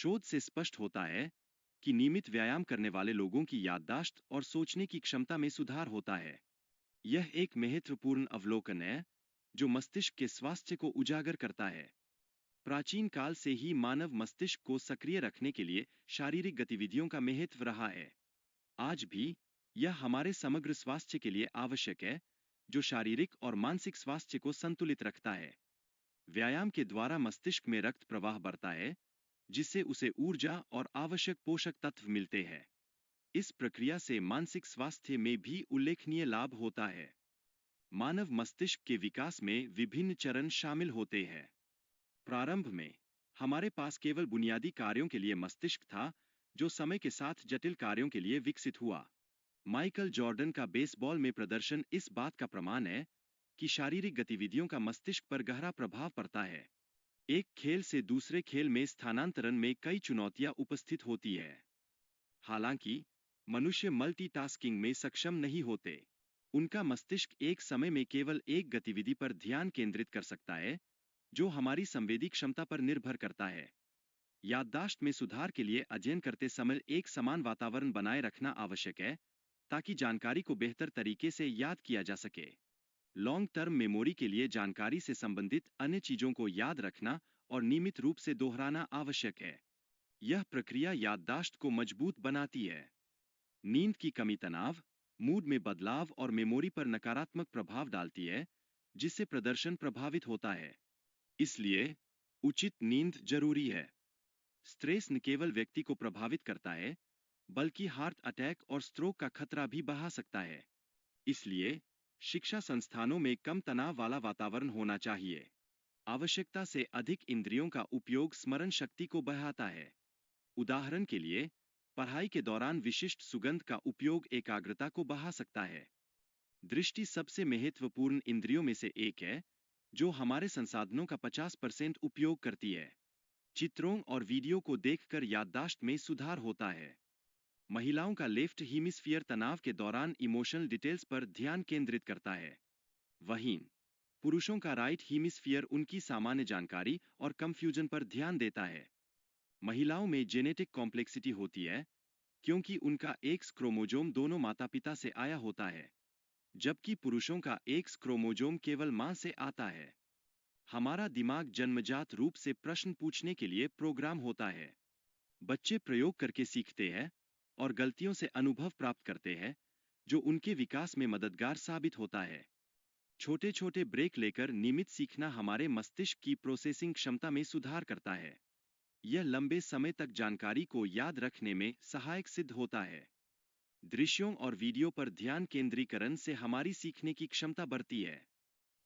शोध से स्पष्ट होता है कि नियमित व्यायाम करने वाले लोगों की याददाश्त और सोचने की क्षमता में सुधार होता है। यह एक महत्वपूर्ण अवलोकन है जो मस्तिष्क के स्वास्थ्य को उजागर करता है। प्राचीन काल से ही मानव मस्तिष्क को सक्रिय रखने के लिए शारीरिक गतिविधियों का महत्व रहा है। आज भी यह हमारे समग्र स्वास्थ्य के लिए आवश्यक है, जो शारीरिक और मानसिक स्वास्थ्य को संतुलित रखता है। व्यायाम के द्वारा मस्तिष्क में रक्त प्रवाह बढ़ता है, जिससे उसे ऊर्जा और आवश्यक पोषक तत्व मिलते हैं। इस प्रक्रिया से मानसिक स्वास्थ्य में भी उल्लेखनीय लाभ होता है। मानव मस्तिष्क के विकास में विभिन्न चरण शामिल होते हैं। प्रारंभ में हमारे पास केवल बुनियादी कार्यों के लिए मस्तिष्क था, जो समय के साथ जटिल कार्यों के लिए विकसित हुआ। माइकल जॉर्डन का बेसबॉल में प्रदर्शन इस बात का प्रमाण है कि शारीरिक गतिविधियों का मस्तिष्क पर गहरा प्रभाव पड़ता है। एक खेल से दूसरे खेल में स्थानांतरण में कई चुनौतियां उपस्थित होती है। हालांकि मनुष्य मल्टीटास्किंग में सक्षम नहीं होते। उनका मस्तिष्क एक समय में केवल एक गतिविधि पर ध्यान केंद्रित कर सकता है, जो हमारी संवेदी क्षमता पर निर्भर करता है। याददाश्त में सुधार के लिए अध्ययन करते समय एक समान वातावरण बनाए रखना आवश्यक है, ताकि जानकारी को बेहतर तरीके से याद किया जा सके। लॉन्ग टर्म मेमोरी के लिए जानकारी से संबंधित अन्य चीजों को याद रखना और नियमित रूप से दोहराना आवश्यक है। यह प्रक्रिया याददाश्त को मजबूत बनाती है। नींद की कमी तनाव, मूड में बदलाव और मेमोरी पर नकारात्मक प्रभाव डालती है, जिससे प्रदर्शन प्रभावित होता है। इसलिए उचित नींद जरूरी है। स्ट्रेस न केवल व्यक्ति को प्रभावित करता है, बल्कि हार्ट अटैक और स्ट्रोक का खतरा भी बढ़ा सकता है। इसलिए शिक्षा संस्थानों में कम तनाव वाला वातावरण होना चाहिए। आवश्यकता से अधिक इंद्रियों का उपयोग स्मरण शक्ति को बढ़ाता है। उदाहरण के लिए, पढ़ाई के दौरान विशिष्ट सुगंध का उपयोग एकाग्रता को बढ़ा सकता है। दृष्टि सबसे महत्वपूर्ण इंद्रियों में से एक है, जो हमारे संसाधनों का 50% उपयोग करती है। चित्रों और वीडियो को देखकर याददाश्त में सुधार होता है। महिलाओं का लेफ्ट हेमिस्फीयर तनाव के दौरान इमोशनल डिटेल्स पर ध्यान केंद्रित करता है। वहीं पुरुषों का राइट हेमिस्फीयर उनकी सामान्य जानकारी और कंफ्यूजन पर ध्यान देता है। महिलाओं में जेनेटिक कॉम्प्लेक्सिटी होती है, क्योंकि उनका एक्स क्रोमोजोम दोनों माता-पिता से आया होता है, जबकि पुरुषों का एक्स क्रोमोजोम केवल मां से आता है। हमारा दिमाग जन्मजात रूप से प्रश्न पूछने के लिए प्रोग्राम होता है। बच्चे प्रयोग करके सीखते हैं और गलतियों से अनुभव प्राप्त करते हैं, जो उनके विकास में मददगार साबित होता है। छोटे छोटे ब्रेक लेकर नियमित सीखना हमारे मस्तिष्क की प्रोसेसिंग क्षमता में सुधार करता है। यह लंबे समय तक जानकारी को याद रखने में सहायक सिद्ध होता है। दृश्यों और वीडियो पर ध्यान केंद्रीकरण से हमारी सीखने की क्षमता बढ़ती है।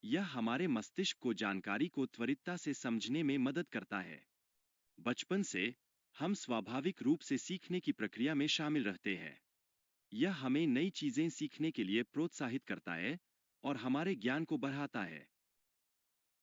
यह हमारे मस्तिष्क को जानकारी को त्वरितता से समझने में मदद करता है। बचपन से हम स्वाभाविक रूप से सीखने की प्रक्रिया में शामिल रहते हैं। यह हमें नई चीजें सीखने के लिए प्रोत्साहित करता है और हमारे ज्ञान को बढ़ाता है।